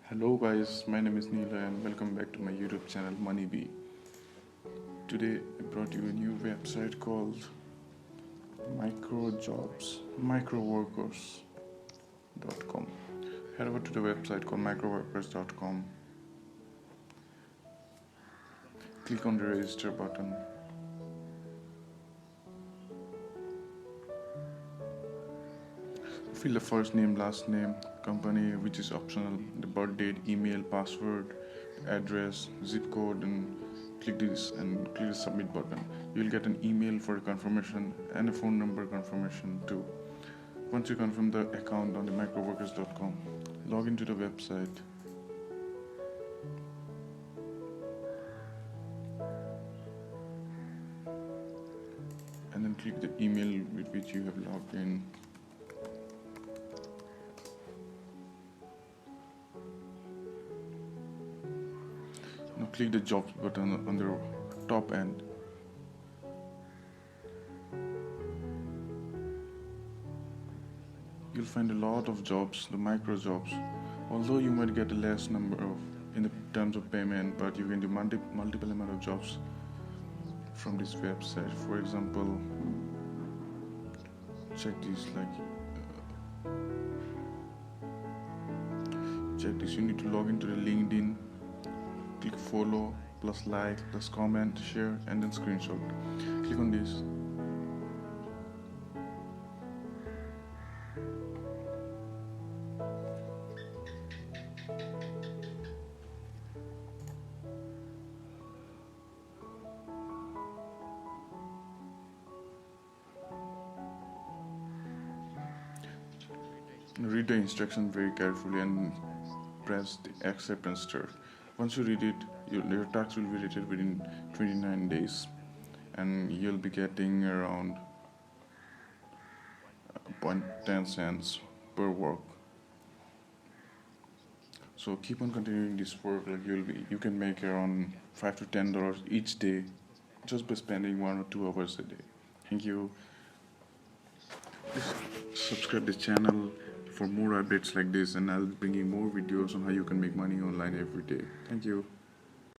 Hello guys, my name is Neela and welcome back to my YouTube channel MoneyBee. Today I brought you a new website called microworkers.com. Head over to the website called microworkers.com. Click on the register button. Fill the first name, last name, company which is optional, the birth date, email, password, address, zip code, and click this and click the submit button. You will get an email for confirmation and a phone number confirmation too. Once you confirm the account on the microworkers.com, log into the website. And then click the email with which you have logged in. Now click the jobs button on the top end. You'll find a lot of jobs, the micro jobs. Although you might get a less number of in the terms of payment, but you can do multiple amount of jobs from this website. For example, check this check this. You need to log into the LinkedIn. Click follow, plus like, plus comment, share, and then screenshot. Click on this. Read the instructions very carefully and press the accept and start. Once you read it, your tax will be rated within 29 days and you'll be getting around 0.10 cents per work. So keep on continuing this work. You can make around $5 to $10 each day just by spending 1 or 2 hours a day. Thank you. Please subscribe this channel for more updates like this, and I'll be bringing more videos on how you can make money online every day. Thank you.